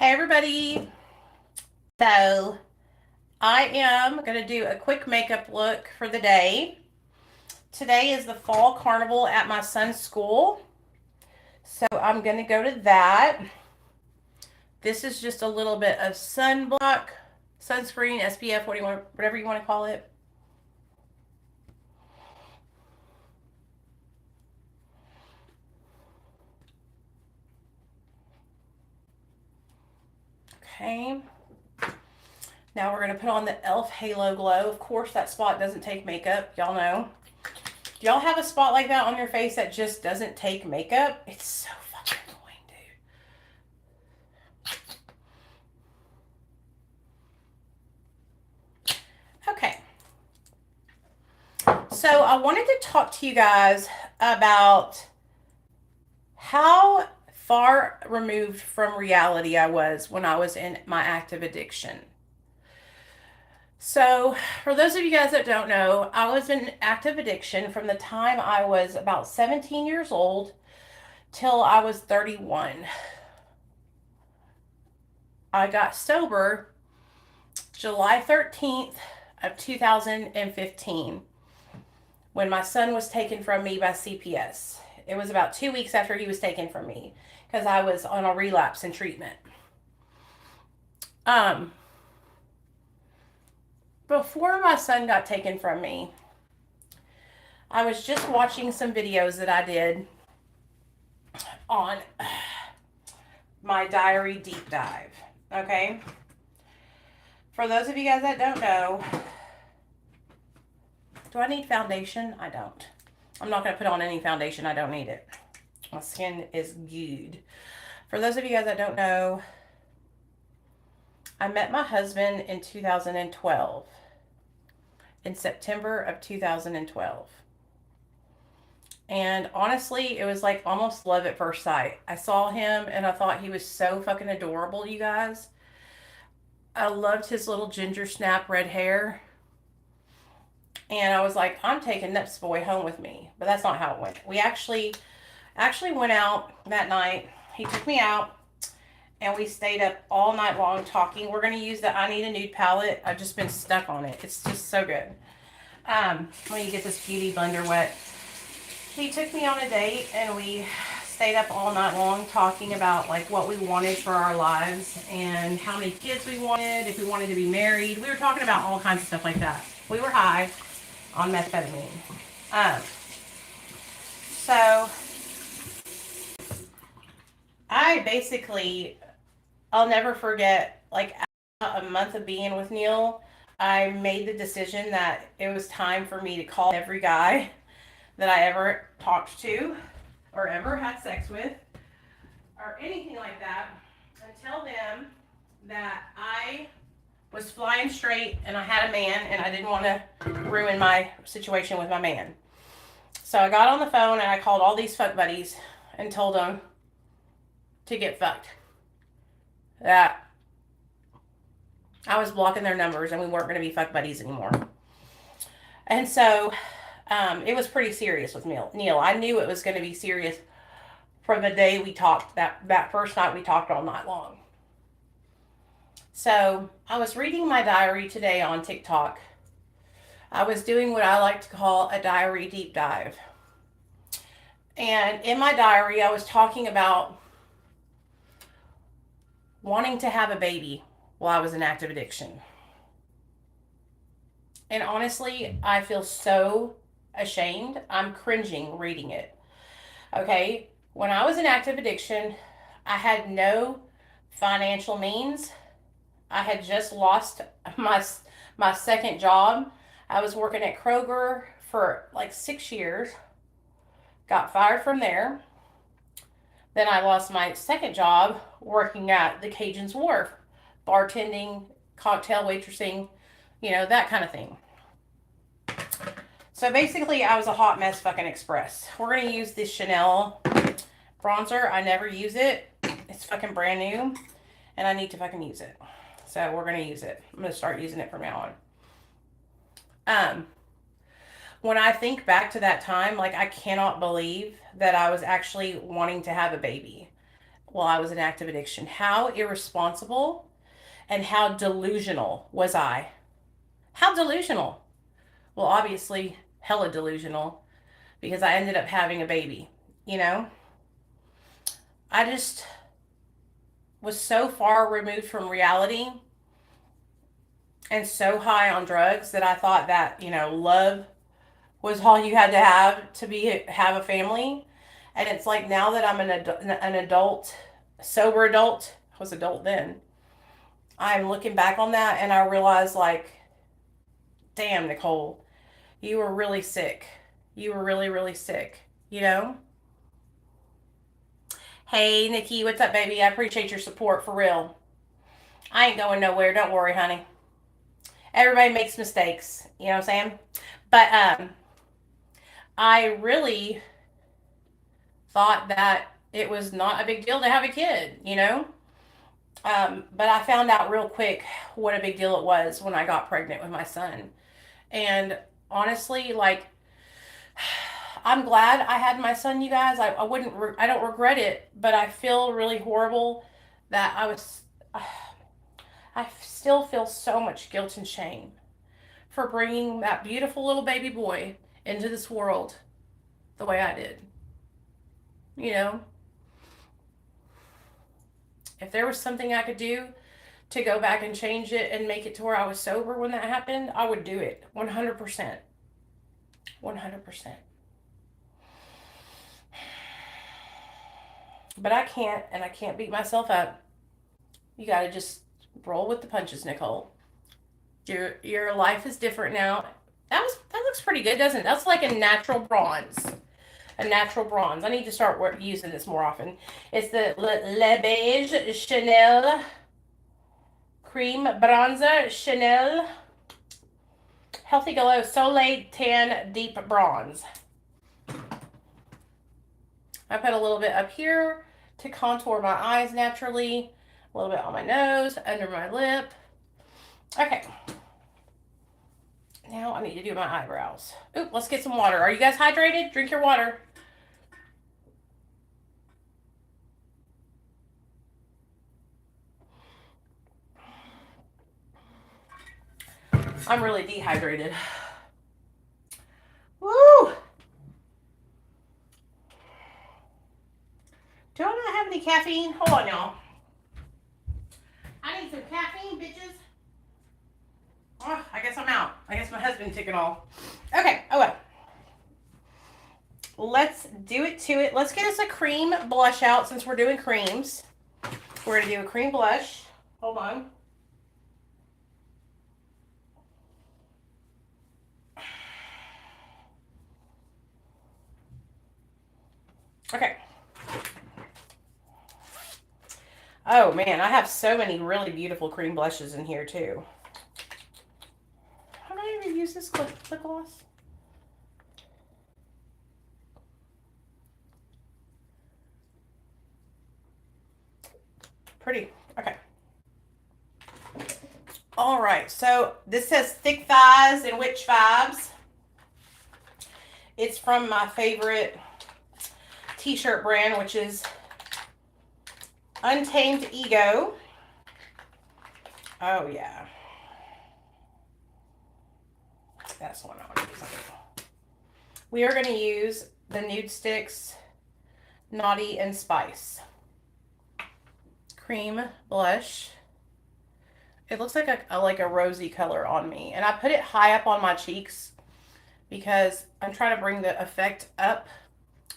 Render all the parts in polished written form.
Hey everybody. So I am going to do a quick makeup look for the day. Today is the fall carnival at my son's school. So I'm going to go to that. This is just a little bit of sunblock, sunscreen, SPF, whatever you want to call it. Okay. Now we're going to put on the e.l.f. Halo Glow. Of course, that spot doesn't take makeup. Y'all know. Do y'all have a spot like that on your face that just doesn't take makeup? It's so fucking annoying, dude. Okay. So I wanted to talk to you guys about how far removed from reality I was when I was in my active addiction. So, for those of you guys that don't know, I was in active addiction from the time I was about 17 years old till I was 31. I got sober July 13th of 2015 when my son was taken from me by CPS. It was about 2 weeks after he was taken from me because I was on a relapse in treatment. Um, Before my son got taken from me, I was just watching some videos that I did on my diary deep dive. Okay? For those of you guys that don't know, do I need foundation? I don't. I'm not going to put on any foundation. I don't need it. My skin is good. For those of you guys that don't know, I met my husband in 2012, in September of 2012. And honestly, it was like almost love at first sight. I saw him and I thought he was so fucking adorable, you guys. I loved his little ginger snap red hair. And I was like, I'm taking this boy home with me. But that's not how it went. We actually went out that night. He took me out and we stayed up all night long talking. We're going to use the I Need a Nude palette. I've just been stuck on it. It's just so good. Let me get this beauty blender wet. He took me on a date and we stayed up all night long talking about like what we wanted for our lives and how many kids we wanted, if we wanted to be married. We were talking about all kinds of stuff like that. We were high on methamphetamine. So I basically, I'll never forget, like a month of being with Neil, I made the decision that it was time for me to call every guy that I ever talked to or ever had sex with or anything like that and tell them that I was flying straight and I had a man and I didn't want to ruin my situation with my man. So I got on the phone and I called all these fuck buddies and told them to get fucked. That I was blocking their numbers and we weren't going to be fuck buddies anymore. And so it was pretty serious with Neil. I knew it was going to be serious from the day we talked, that first night we talked all night long. So I was reading my diary today on TikTok. I was doing what I like to call a diary deep dive. And in my diary, I was talking about wanting to have a baby while I was in active addiction. And honestly, I feel so ashamed. I'm cringing reading it. Okay, when I was in active addiction, I had no financial means. I had just lost my second job. I was working at Kroger for like 6 years. Got fired from there. Then I lost my second job working at the Cajun's Wharf, bartending, cocktail waitressing, that kind of thing. So basically, I was a hot mess fucking express. We're going to use this Chanel bronzer. I never use it. It's fucking brand new. And I need to fucking use it. So we're going to use it. I'm going to start using it from now on. When I think back to that time, like I cannot believe that I was actually wanting to have a baby. while I was in active addiction. How irresponsible and how delusional was I? How delusional? Well, obviously, hella delusional because I ended up having a baby. You know, I just was so far removed from reality and so high on drugs that I thought that, love was all you had to have to have a family. And it's like now that I'm an adult, sober adult, I was adult then. I'm looking back on that and I realize like, damn, Nicole, you were really sick. You were really, really sick, you know? Hey, Nikki, what's up, baby? I appreciate your support for real. I ain't going nowhere. Don't worry, honey. Everybody makes mistakes. You know what I'm saying? But I really thought that it was not a big deal to have a kid, you know? But I found out real quick what a big deal it was when I got pregnant with my son. And honestly, like, I'm glad I had my son, you guys. I wouldn't, I don't regret it, but I feel really horrible that I still feel so much guilt and shame for bringing that beautiful little baby boy into this world the way I did. You know, if there was something I could do to go back and change it and make it to where I was sober when that happened, I would do it 100%. 100%. But I can't, and I can't beat myself up. You got to just roll with the punches, Nicole. Your life is different now. That looks pretty good, doesn't it? That's like a natural bronze. A natural bronze. I need to start using this more often. It's the Le Beige Chanel Cream Bronzer Chanel Healthy Glow Soleil Tan Deep Bronze. I put a little bit up here to contour my eyes naturally, a little bit on my nose, under my lip. Okay. Now I need to do my eyebrows. Oop, let's get some water. Are you guys hydrated? Drink your water. I'm really dehydrated. Woo! Do I not have any caffeine? Hold on, y'all. I need some caffeine, bitches. Oh, I guess I'm out. I guess my husband took it all. Okay, oh well. Let's do it to it. Let's get us a cream blush out since we're doing creams. We're going to do a cream blush. Hold on. Okay. Oh man, I have so many really beautiful cream blushes in here too. Have I ever used this lip gloss? Pretty. Okay. All right. So this says thick thighs and witch vibes. It's from my favorite t-shirt brand, which is Untamed Ego. Oh yeah. That's one I want to use. We are going to use the Nude Sticks Naughty and Spice cream blush. It looks like a rosy color on me, and I put it high up on my cheeks because I'm trying to bring the effect up.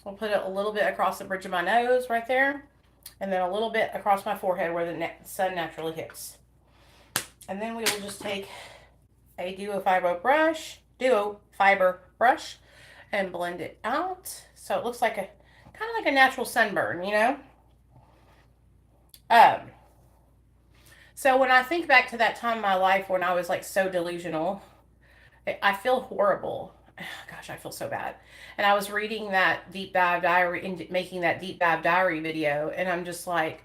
We'll put it a little bit across the bridge of my nose right there, and then a little bit across my forehead where the sun naturally hits. And then we will just take a duo fiber brush and blend it out so it looks like a kind of like a natural sunburn, you know. So when I think back to that time in my life when I was like so delusional, I feel horrible. Gosh, I feel so bad. And I was reading that deep dive diary and making that deep dive diary video, and I'm just like,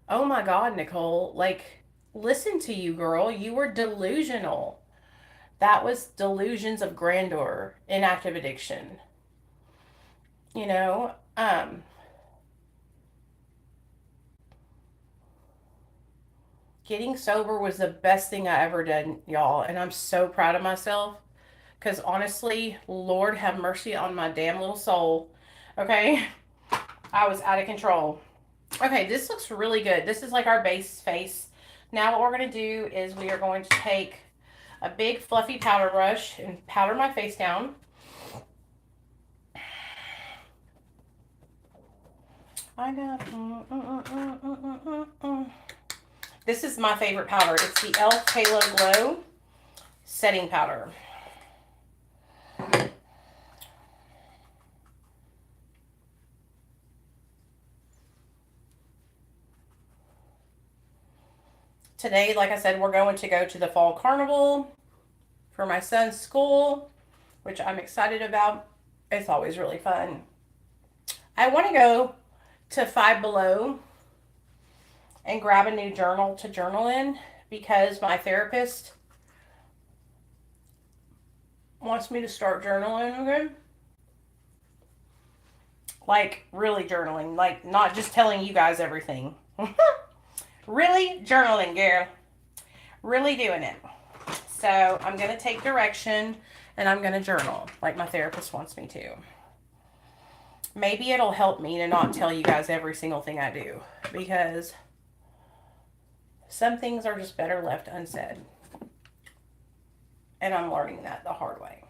oh my God, Nicole, like, listen to you, girl. You were delusional. That was delusions of grandeur in active addiction. You know, Getting sober was the best thing I ever did, y'all, and I'm so proud of myself. Because honestly, Lord have mercy on my damn little soul. Okay? I was out of control. Okay, this looks really good. This is like our base face. Now what we're going to do is we are going to take a big fluffy powder brush and powder my face down. I got... This is my favorite powder. It's the e.l.f. Halo Glow Setting Powder. Today, like I said, we're going to go to the fall carnival for my son's school, which I'm excited about. It's always really fun. I want to go to Five Below and grab a new journal to journal in because my therapist wants me to start journaling again. Like, really journaling. Like, not just telling you guys everything. Really journaling, girl. Really doing it. So, I'm going to take direction and I'm going to journal like my therapist wants me to. Maybe it'll help me to not tell you guys every single thing I do because some things are just better left unsaid. And I'm learning that the hard way.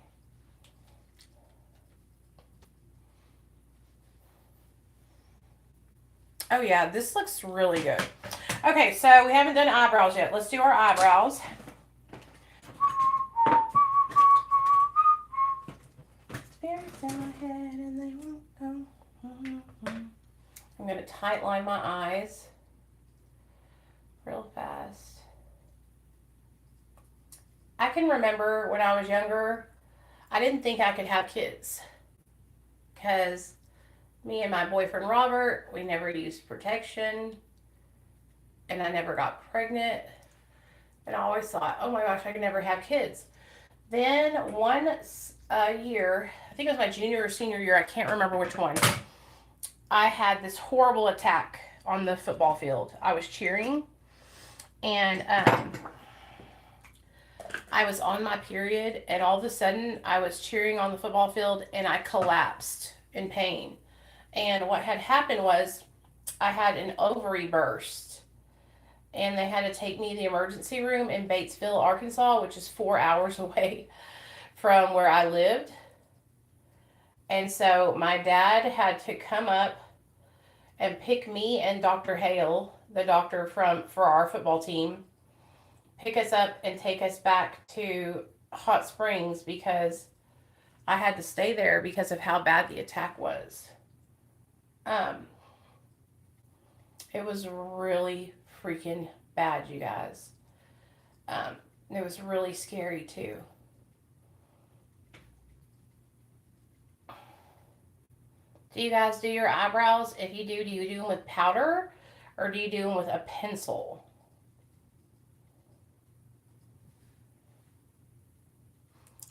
Oh yeah, this looks really good. Okay, so we haven't done eyebrows yet. Let's do our eyebrows. Spirits in my head and they won't go. I'm going to tight line my eyes real fast. I can remember when I was younger, I didn't think I could have kids because me and my boyfriend Robert, we never used protection and I never got pregnant. And I always thought, oh my gosh, I could never have kids. Then one year, I think it was my junior or senior year, I can't remember which one, I had this horrible attack on the football field. I was cheering and I was on my period and all of a sudden I was cheering on the football field and I collapsed in pain. And what had happened was I had an ovary burst and they had to take me to the emergency room in Batesville, Arkansas, which is 4 hours away from where I lived. And so my dad had to come up and pick me and Dr. Hale, the doctor for our football team, pick us up and take us back to Hot Springs because I had to stay there because of how bad the attack was. It was really freaking bad, you guys. It was really scary too. Do you guys do your eyebrows? If you do you do them with powder or do you do them with a pencil?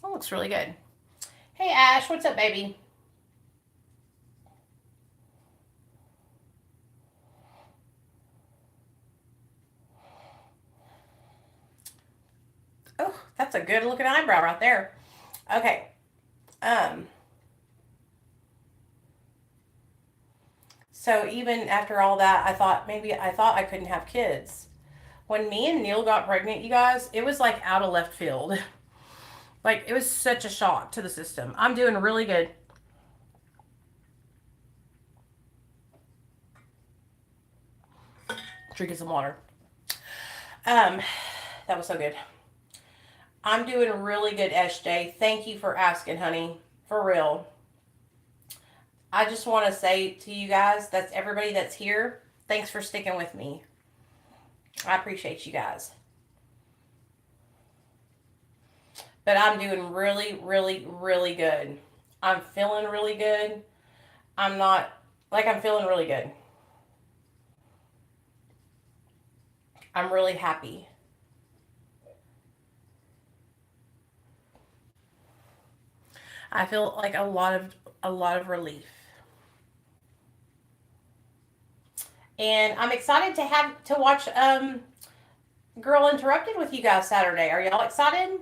Oh, looks really good. Hey Ash, what's up, baby? Oh, that's a good looking eyebrow right there. Okay. Um, so even after all that, I thought I couldn't have kids. When me and Neil got pregnant, you guys, it was like out of left field. Like it was such a shock to the system. I'm doing really good. Drinking some water. Um, that was so good. I'm doing really good, SJ. Thank you for asking, honey. For real. I just want to say to you guys, that's everybody that's here. Thanks for sticking with me. I appreciate you guys. But I'm doing really, really, really good. I'm feeling really good. I'm not, I'm feeling really good. I'm really happy. I feel like a lot of relief. And I'm excited to watch Girl Interrupted with you guys Saturday. Are y'all excited?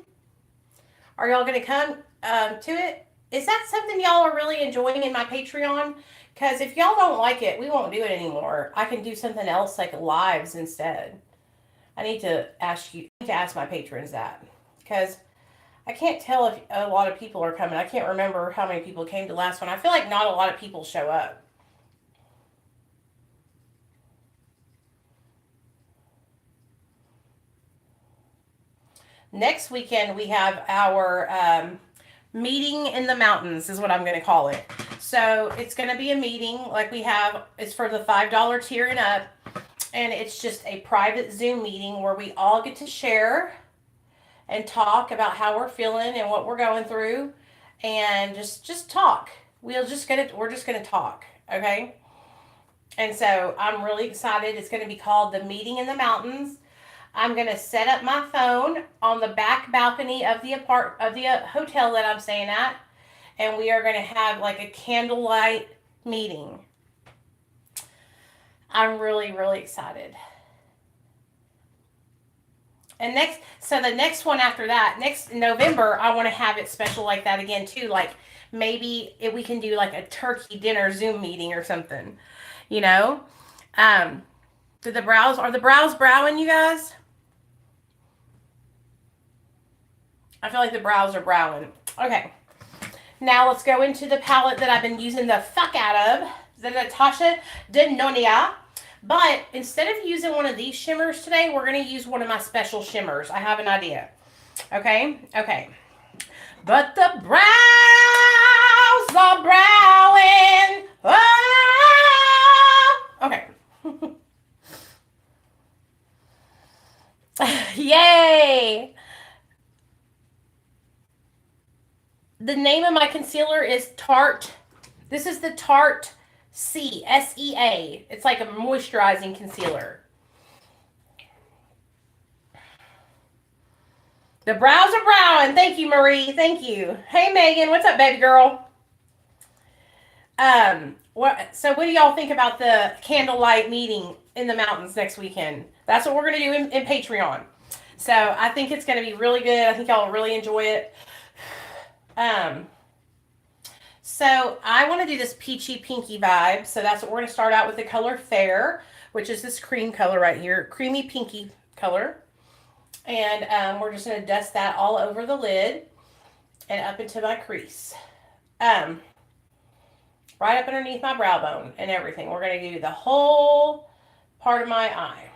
Are y'all going to come to it? Is that something y'all are really enjoying in my Patreon? Because if y'all don't like it, we won't do it anymore. I can do something else like lives instead. I need to ask my patrons that because I can't tell if a lot of people are coming. I can't remember how many people came to last one. I feel like not a lot of people show up. Next weekend we have our meeting in the mountains is what I'm going to call it. So it's going to be a meeting like we have. It's for the $5 tier and up, and it's just a private Zoom meeting where we all get to share and talk about how we're feeling and what we're going through, and just talk. We're just gonna talk, okay? And so I'm really excited. It's going to be called the Meeting in the Mountains. I'm gonna set up my phone on the back balcony of the hotel that I'm staying at, and we are gonna have like a candlelight meeting. I'm really really excited. And so the next one after that, next November, I want to have it special like that again too. Like maybe if we can do like a turkey dinner Zoom meeting or something, you know. Um, are the brows browing, you guys? I feel like the brows are browing. Okay. Now let's go into the palette that I've been using the fuck out of, the Natasha Denonia. But instead of using one of these shimmers today, we're going to use one of my special shimmers. I have an idea. Okay? Okay. But the brows are browing. Oh! Okay. Yay! The name of my concealer is Tarte. This is the Tarte SEA. It's like a moisturizing concealer. The brows are browning. Thank you, Marie. Thank you. Hey, Megan. What's up, baby girl? So what do y'all think about the candlelight meeting in the mountains next weekend? That's what we're going to do in Patreon. So I think it's going to be really good. I think y'all will really enjoy it. So I want to do this peachy pinky vibe. So that's what we're going to start out with the color Fair, which is this cream color right here. Creamy pinky color. And we're just going to dust that all over the lid and up into my crease. Right up underneath my brow bone and everything. We're going to do the whole part of my eye.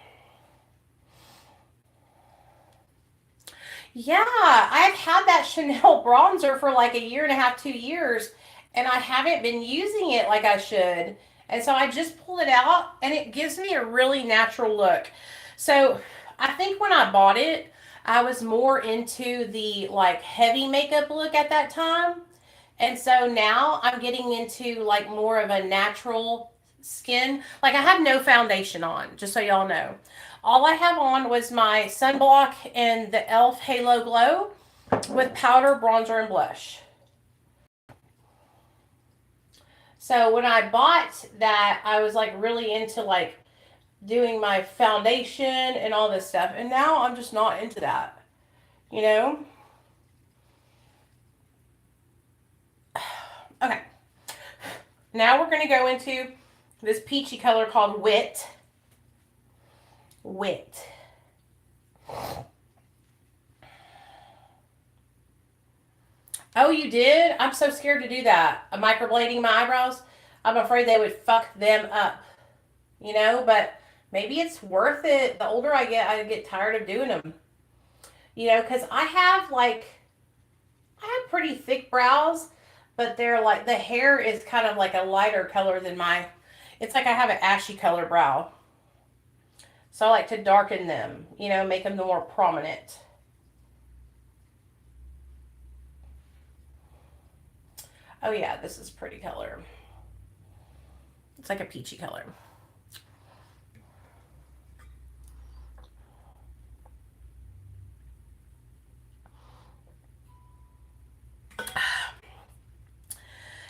Yeah, I've had that Chanel bronzer for like a year and a half, 2 years, and I haven't been using it like I should. And so I just pulled it out, and it gives me a really natural look. So I think when I bought it, I was more into the like heavy makeup look at that time. And so now I'm getting into like more of a natural skin. Like I have no foundation on, just so y'all know. All I have on was my sunblock and the e.l.f. Halo Glow with powder, bronzer, and blush. So when I bought that, I was like really into like doing my foundation and all this stuff. And now I'm just not into that, you know? Okay. Now we're going to go into this peachy color called Wit. Wit. Oh, you did? I'm so scared to do that. Microblading my eyebrows. I'm afraid they would fuck them up, you know? But maybe it's worth it. The older I get tired of doing them. You know, because I have pretty thick brows, but they're like, the hair is kind of like a lighter color than it's like I have an ashy color brow. So I like to darken them, you know, make them more prominent. Oh yeah, this is pretty color. It's like a peachy color.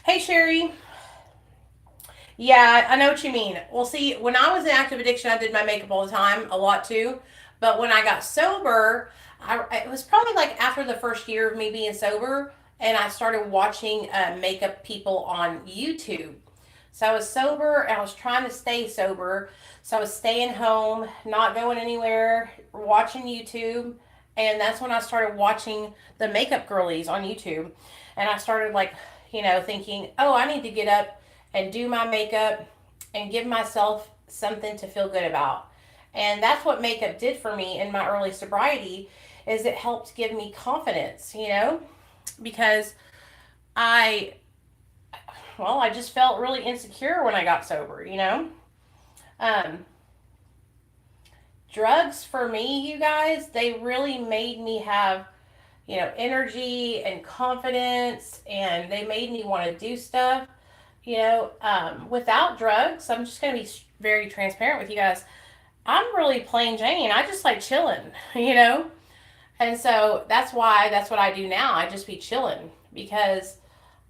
Hey, Sherry. Yeah, I know what you mean. Well, see, when I was in active addiction, I did my makeup all the time, a lot too. But when I got sober, it was probably like after the first year of me being sober, and I started watching makeup people on YouTube. So I was sober and I was trying to stay sober. So I was staying home, not going anywhere, watching YouTube. And that's when I started watching the makeup girlies on YouTube. And I started like, thinking, oh, I need to get up and do my makeup and give myself something to feel good about. And that's what makeup did for me in my early sobriety is it helped give me confidence, because I I just felt really insecure when I got sober. Um, Drugs for me, you guys, they really made me have, energy and confidence, and they made me want to do stuff. Without drugs, I'm just going to be very transparent with you guys. I'm really plain Jane. I just like chilling, And so that's what I do now. I just be chilling because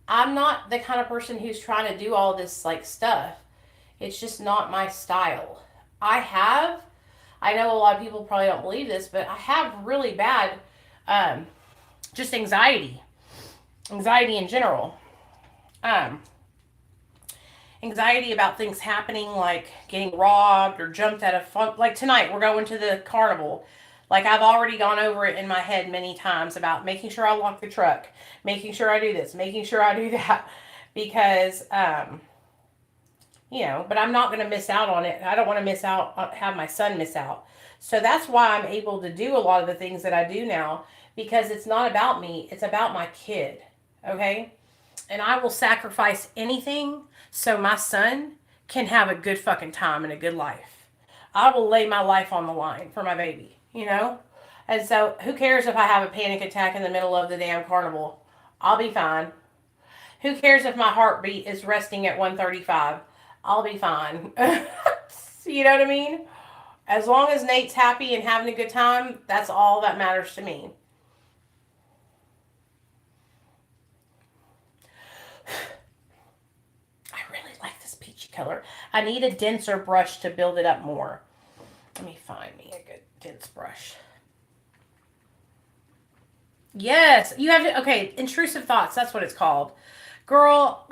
I'm not the kind of person who's trying to do all this like stuff. It's just not my style. I know a lot of people probably don't believe this, but I have really bad um, just anxiety in general. Um, Anxiety about things happening, like getting robbed or jumped out of fun. Like tonight, we're going to the carnival. Like I've already gone over it in my head many times about making sure I lock the truck, making sure I do this, making sure I do that, because but I'm not going to miss out on it. I don't want to miss out, have my son miss out. So that's why I'm able to do a lot of the things that I do now, because it's not about me, it's about my kid. Okay? And I will sacrifice anything so my son can have a good fucking time and a good life. I will lay my life on the line for my baby. And so who cares if I have a panic attack in the middle of the damn carnival? I'll be fine. Who cares if my heartbeat is resting at 135? I'll be fine. You know what I mean? As long as Nate's happy and having a good time, that's all that matters to me. I really like this peachy color. I need a denser brush to build it up more. Let me find me a good dense brush. Yes, you have to. Okay, intrusive thoughts. That's what it's called. Girl,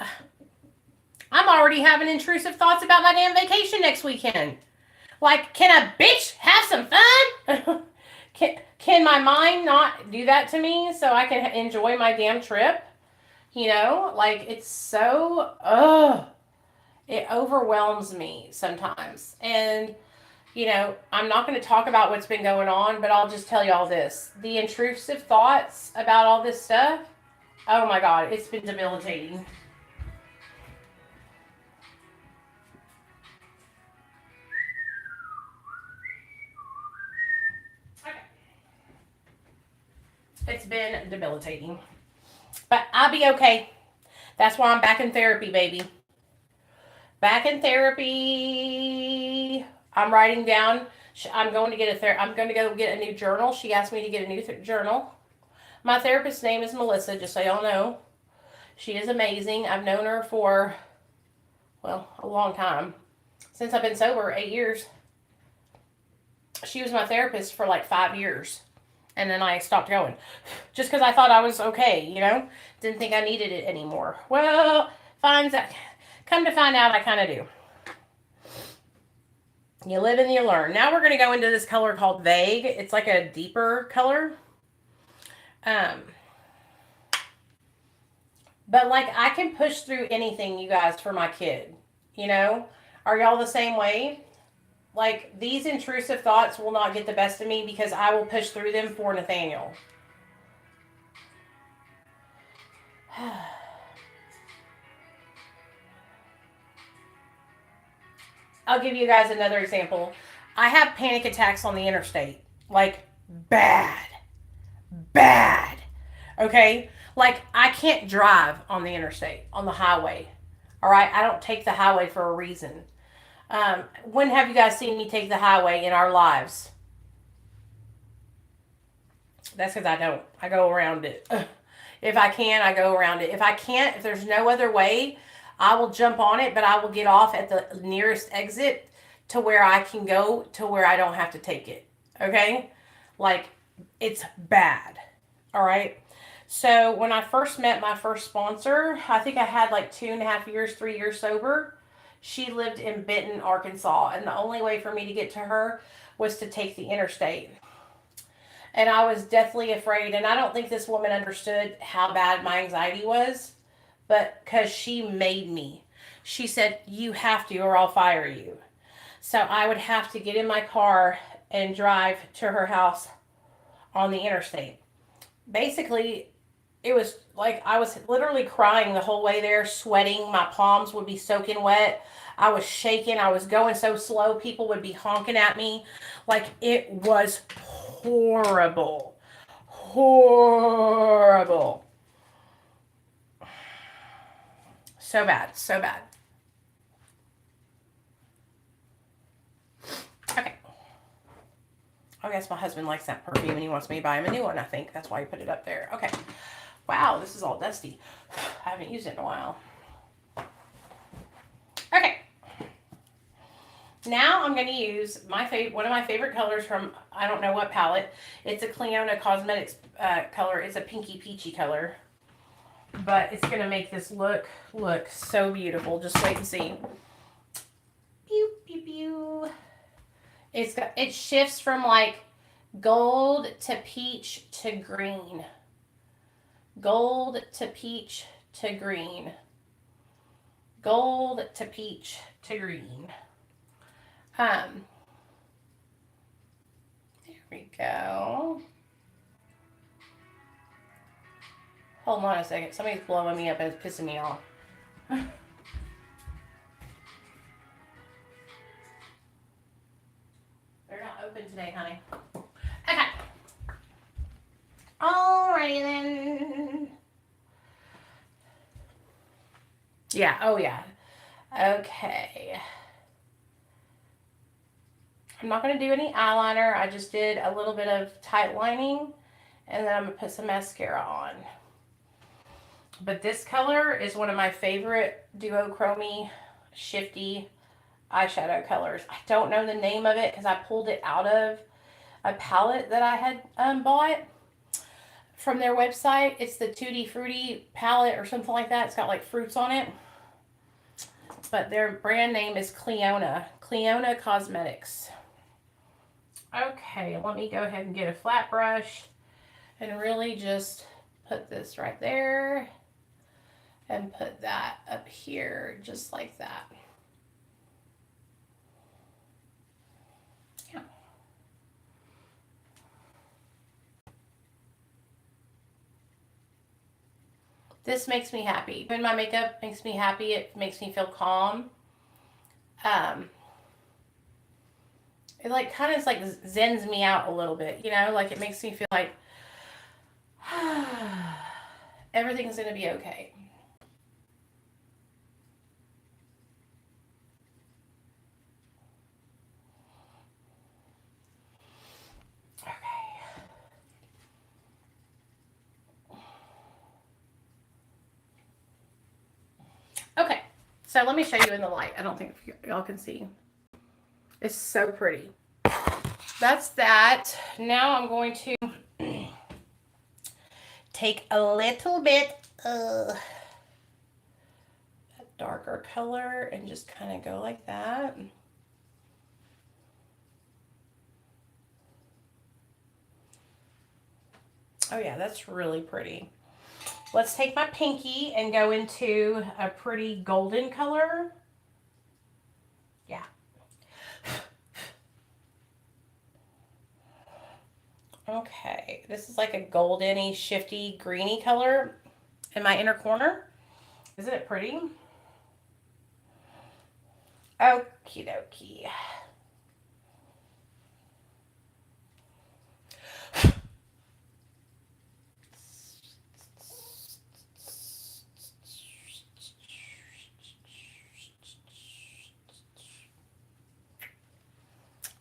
I'm already having intrusive thoughts about my damn vacation next weekend. Like, can a bitch have some fun? can my mind not do that to me so I can enjoy my damn trip? Like it's so, it overwhelms me sometimes. And, I'm not going to talk about what's been going on, but I'll just tell you all this. The intrusive thoughts about all this stuff, oh my God, it's been debilitating. It's been debilitating. But I'll be okay. That's why I'm back in therapy, baby. Back in therapy. I'm writing down. I'm going to go get a new journal. She asked me to get a new journal. My therapist's name is Melissa, just so y'all know. She is amazing. I've known her for, a long time. Since I've been sober, 8 years. She was my therapist for like 5 years. And then I stopped going. Just because I thought I was okay, Didn't think I needed it anymore. Well, come to find out I kind of do. You live and you learn. Now we're going to go into this color called Vague. It's like a deeper color. But like I can push through anything, you guys, for my kid. Are y'all the same way? Like these intrusive thoughts will not get the best of me because I will push through them for Nathaniel. I'll give you guys another example. I have panic attacks on the interstate. Like bad. Bad. Okay? Like I can't drive on the interstate, on the highway. All right? I don't take the highway for a reason. When have you guys seen me take the highway in our lives? That's because I don't. I go around it. If I can, I go around it. If I can't, if there's no other way, I will jump on it, but I will get off at the nearest exit to where I can go to where I don't have to take it. Okay? Like, it's bad. All right? So when I first met my first sponsor, I think I had like 2.5 years, 3 years sober. She lived in Benton, Arkansas, and the only way for me to get to her was to take the interstate. And I was deathly afraid. And I don't think this woman understood how bad my anxiety was, but because she made me. She said, "You have to, or I'll fire you." So I would have to get in my car and drive to her house on the interstate. Basically, it was like I was literally crying the whole way there, sweating. My palms would be soaking wet. I was shaking. I was going so slow. People would be honking at me. Like, it was horrible. Horrible. So bad. So bad. Okay. I guess my husband likes that perfume and he wants me to buy him a new one, I think. That's why he put it up there. Okay. Wow, this is all dusty. I haven't used it in a while. Okay. Now I'm going to use one of my favorite colors from I don't know what palette. It's a Cleona Cosmetics color. It's a pinky peachy color. But it's going to make this look so beautiful. Just wait and see. Pew, pew, pew. It shifts from like gold to peach to green. Gold to peach to green. Gold to peach to green. There we go. Hold on a second. Somebody's blowing me up and it's pissing me off. They're not open today, honey. Okay. Alrighty then. Yeah, oh yeah. Okay. I'm not going to do any eyeliner. I just did a little bit of tight lining. And then I'm going to put some mascara on. But this color is one of my favorite duochrome shifty eyeshadow colors. I don't know the name of it because I pulled it out of a palette that I had bought from their website. It's the Tutti Frutti palette or something like that. It's got like fruits on it. But their brand name is Cleona Cosmetics. Okay, let me go ahead and get a flat brush and really just put this right there and put that up here just like that. Yeah. This makes me happy. Doing my makeup makes me happy. It makes me feel calm. It like kind of like zens me out a little bit, you know, like it makes me feel like everything's going to be okay. Okay, so let me show you in the light. I don't think y'all can see. It's so pretty. That's that. Now I'm going to take a little bit of that darker color and just kind of go like that. Oh yeah, that's really pretty. Let's take my pinky and go into a pretty golden color. Yeah. Okay, this is like a golden-y, shifty, greeny color in my inner corner. Isn't it pretty? Okie dokie.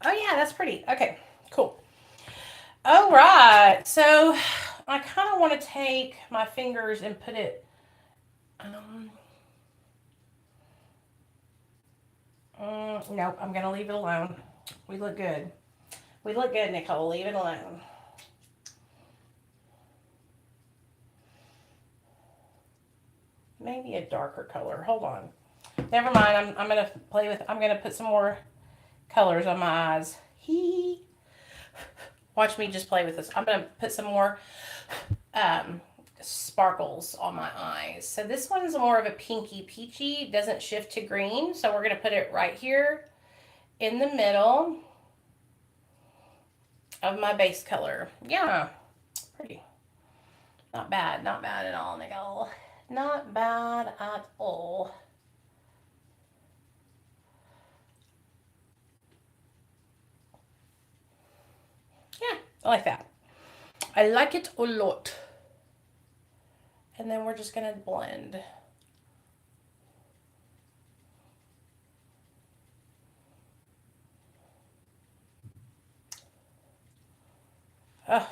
Oh yeah, that's pretty. Okay, cool. All right, so I kind of want to take my fingers and put it. Nope, I'm gonna leave it alone. We look good. We look good, Nicole. Leave it alone. Maybe a darker color. Hold on. Never mind. I'm gonna play with. I'm gonna put some more colors on my eyes. Hee. Watch me just play with this. I'm gonna put some more sparkles on my eyes. So this one's more of a pinky peachy. Doesn't shift to green. So we're gonna put it right here in the middle of my base color. Yeah, pretty. Not bad. Not bad at all, Nicole. Not bad at all. Yeah, I like that. I like it a lot. And then we're just going to blend. Ugh,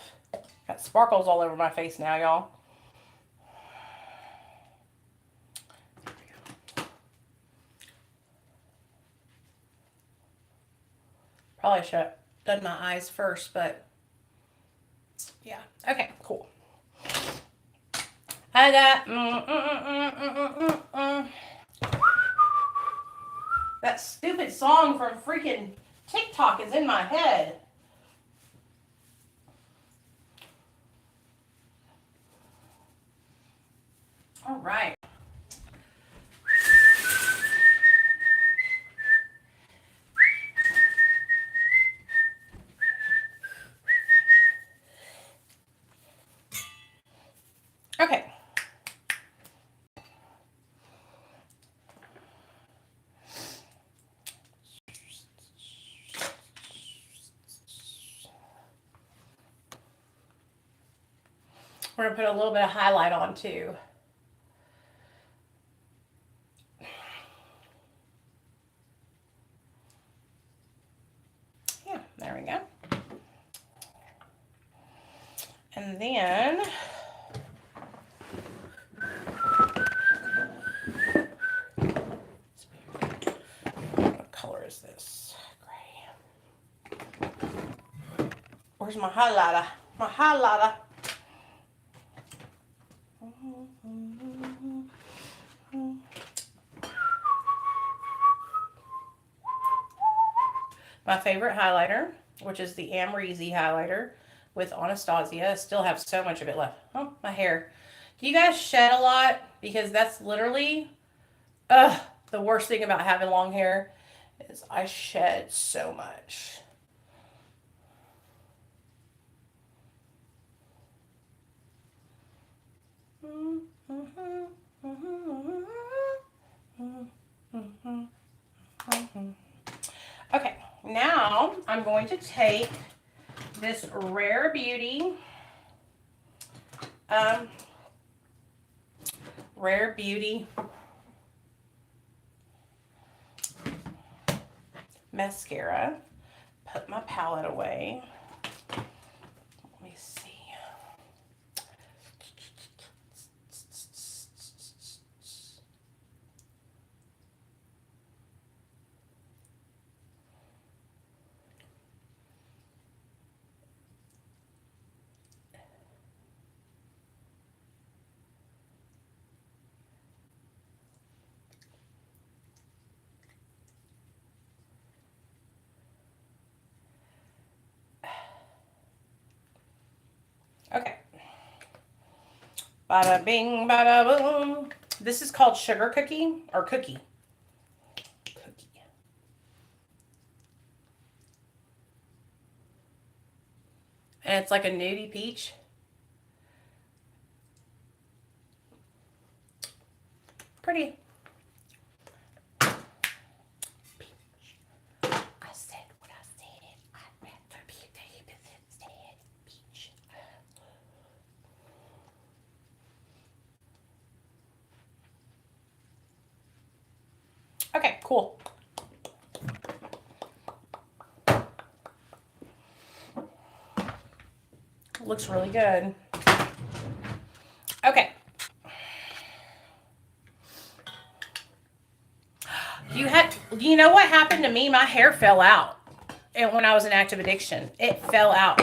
got sparkles all over my face now, y'all. Probably should have done my eyes first, but yeah. Okay, cool. I got that stupid song from freaking TikTok is in my head. All right. Okay. We're going to put a little bit of highlight on too. Yeah, there we go. And then what color is this? Gray. Where's my highlighter? My highlighter. My favorite highlighter, which is the Amrezy highlighter with Anastasia. I still have so much of it left. Oh, my hair. Do you guys shed a lot? Because that's literally the worst thing about having long hair is I shed so much. Okay, now I'm going to take this Rare Beauty mascara, put my palette away. Let me see. Okay. Bada bing, bada boom. This is called Sugar Cookie or Cookie. Cookie. And it's like a nudie peach. Pretty. Okay, cool. Looks really good. Okay. You know what happened to me? My hair fell out. and when I was in active addiction, it fell out.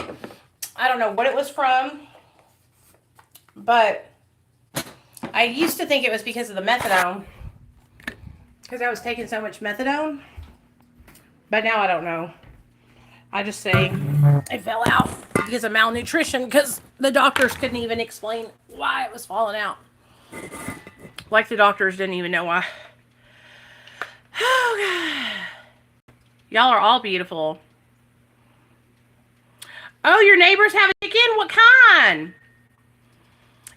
I don't know what it was from, but I used to think it was because of the methadone, because I was taking so much methadone, but now I don't know. I just say it fell out because of malnutrition, because the doctors couldn't even explain why it was falling out. Like the doctors didn't even know why. Oh, God. Y'all are all beautiful. Oh, your neighbors have a chicken? What kind?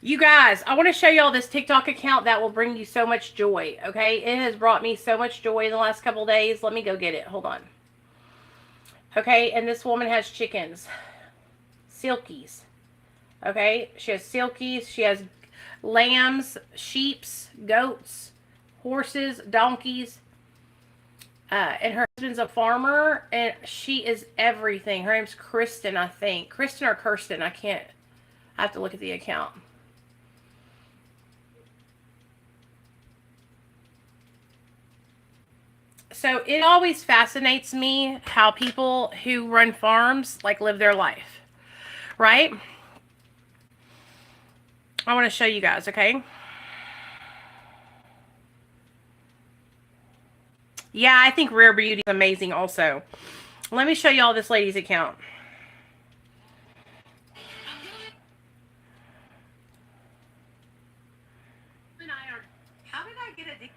You guys, I want to show y'all this TikTok account that will bring you so much joy, okay? It has brought me so much joy in the last couple days. Let me go get it. Hold on. Okay, and this woman has chickens. Silkies. Okay, she has silkies. She has lambs, sheeps, goats, horses, donkeys. And her husband's a farmer, and she is everything. Her name's Kristen, I think. Kristen or Kirsten, I can't. I have to look at the account. So it always fascinates me how people who run farms like live their life, right? I want to show you guys, okay? Yeah, I think Rare Beauty is amazing also. Let me show y'all this lady's account. How did I get it?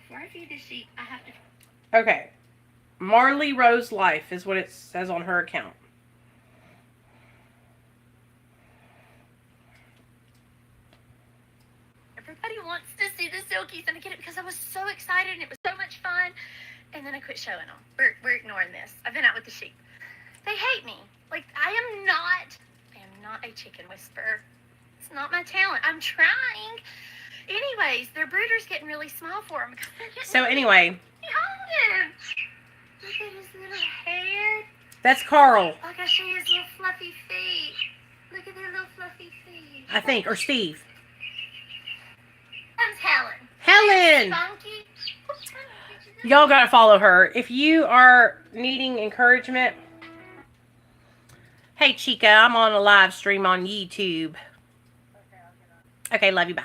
Before I feed the sheep, I have to... Okay. Marley Rose Life is what it says on her account. Everybody wants to see the silkies, and I get it because I was so excited and it was so much fun. And then I quit showing them. We're ignoring this. I've been out with the sheep. They hate me. Like, I am not a chicken whisperer. It's not my talent. I'm trying. Anyways, their brooder's getting really small for them. So anyway. Hold him. Look at his little head. That's Carl. Like I see his little fluffy feet. Look at their little fluffy feet. I think, or Steve. That's Helen. Helen! Funky. Y'all gotta follow her. If you are needing encouragement. Hey, Chica, I'm on a live stream on YouTube. Okay, love you, bye.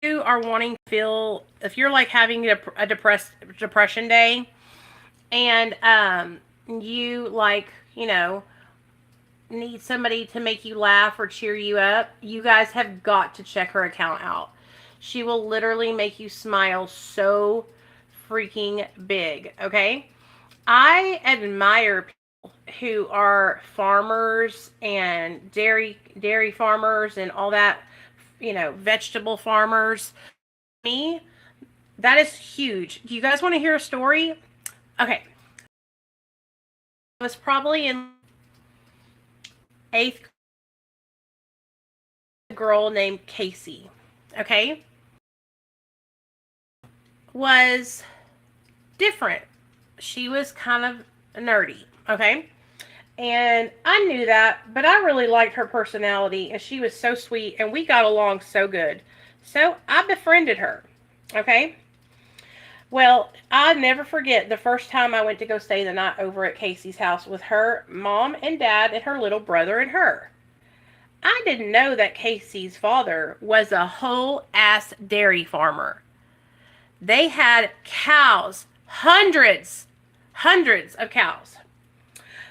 You are wanting to feel, if you're like having a depression day, and you like, you know, need somebody to make you laugh or cheer you up, you guys have got to check her account out. She will literally make you smile so freaking big, okay? I admire people who are farmers and dairy farmers and all that, you know, vegetable farmers. Me, that is huge. Do you guys want to hear a story? Okay. I was probably in 8th grade. A girl named Casey, okay? Was different. She was kind of nerdy, okay? And I knew that, but I really liked her personality, and she was so sweet, and we got along so good. So I befriended her, okay? Well, I'll never forget the first time I went to go stay the night over at Casey's house with her mom and dad and her little brother and her. I didn't know that Casey's father was a whole-ass dairy farmer. They had cows, hundreds of cows.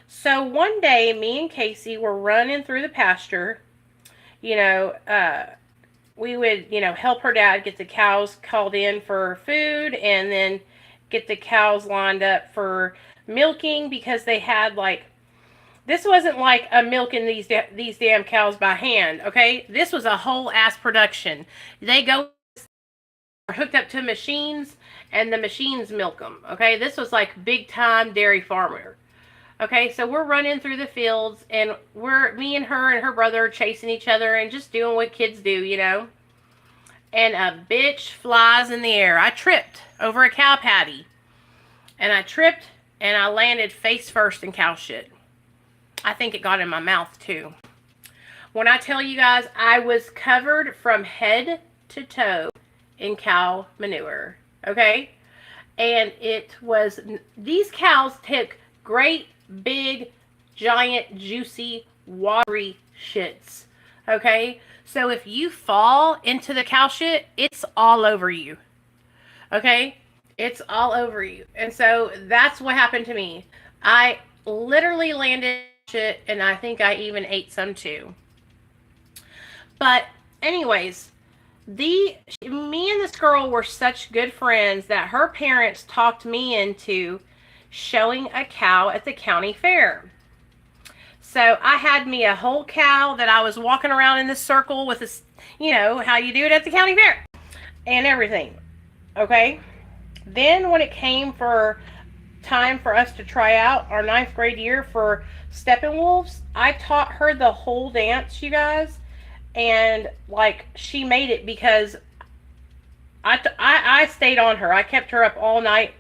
So one day, me and Casey were running through the pasture. You know, we would, you know, help her dad get the cows called in for food and then get the cows lined up for milking, because they had like, this wasn't like a milking these damn cows by hand, okay? This was a whole ass production. They go hooked up to machines and the machines milk them, okay? This was like big time dairy farmer. Okay, so we're running through the fields, and me and her brother chasing each other and just doing what kids do, you know. and a bitch flies in the air. I tripped over a cow patty, and I tripped and I landed face first in cow shit. I think it got in my mouth too. When I tell you guys, I was covered from head to toe in cow manure. Okay? And it was, these cows took great, big, giant, juicy, watery shits. Okay? So if you fall into the cow shit, it's all over you. Okay? It's all over you. And so that's what happened to me. I literally landed shit, and I think I even ate some too. But anyways, me and this girl were such good friends that her parents talked me into showing a cow at the county fair. So I had me a whole cow that I was walking around in this circle with this, you know, how you do it at the county fair and everything. Okay? Then when it came for time for us to try out our 9th grade year for Steppenwolves, I taught her the whole dance, you guys. And like she made it because I stayed on her. I kept her up all night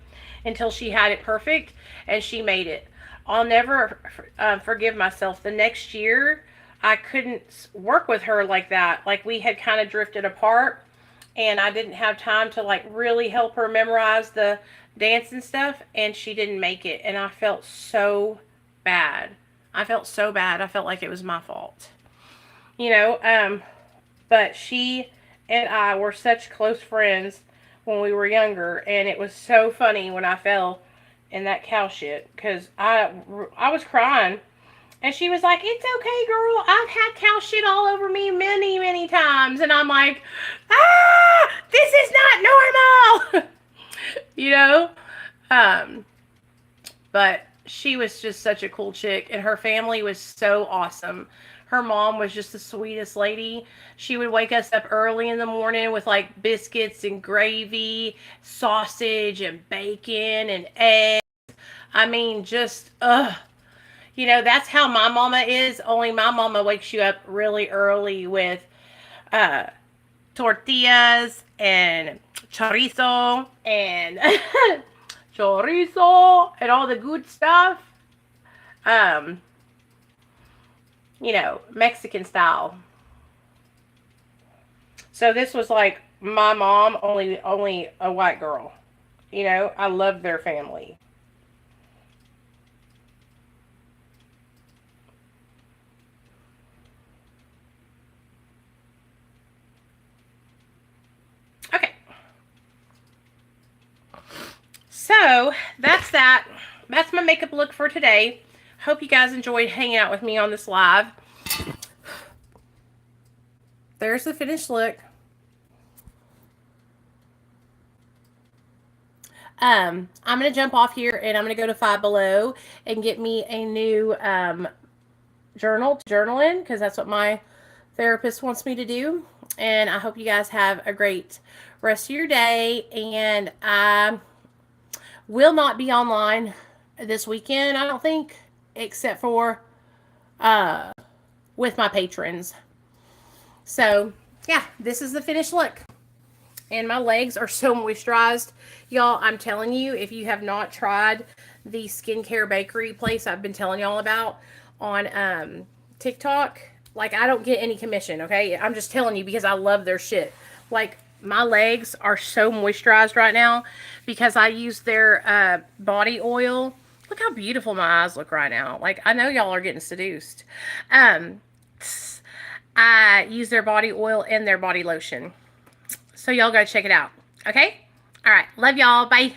until she had it perfect, and she made it. I'll never forgive myself. The next year, I couldn't work with her like that. Like we had kind of drifted apart, and I didn't have time to like really help her memorize the dance and stuff, and she didn't make it, and I felt so bad. I felt so bad. I felt like it was my fault. You know, but she and I were such close friends when we were younger, and it was so funny when I fell in that cow shit, because I was crying, and she was like, "It's okay, girl. I've had cow shit all over me many, many times," and I'm like, this is not normal, you know, but she was just such a cool chick, and her family was so awesome. Her mom was just the sweetest lady. She would wake us up early in the morning with like biscuits and gravy, sausage and bacon and eggs. I mean, just, you know, that's how my mama is. Only my mama wakes you up really early with tortillas and chorizo and chorizo and all the good stuff. You know, Mexican style. So this was like my mom, only a white girl. You know, I loved their family. Okay. So that's that. That's my makeup look for today. Hope you guys enjoyed hanging out with me on this live. There's the finished look. I'm going to jump off here, and I'm going to go to Five Below and get me a new journal to journal in, because that's what my therapist wants me to do. And I hope you guys have a great rest of your day. And I will not be online this weekend, I don't think, except for with my patrons. So, yeah, this is the finished look. And my legs are so moisturized. Y'all, I'm telling you, if you have not tried the skincare bakery place I've been telling y'all about on TikTok, like, I don't get any commission, okay? I'm just telling you because I love their shit. Like, my legs are so moisturized right now because I use their body oil. Look how beautiful my eyes look right now. Like, I know y'all are getting seduced. I use their body oil and their body lotion. So y'all go check it out. Okay? All right. Love y'all. Bye.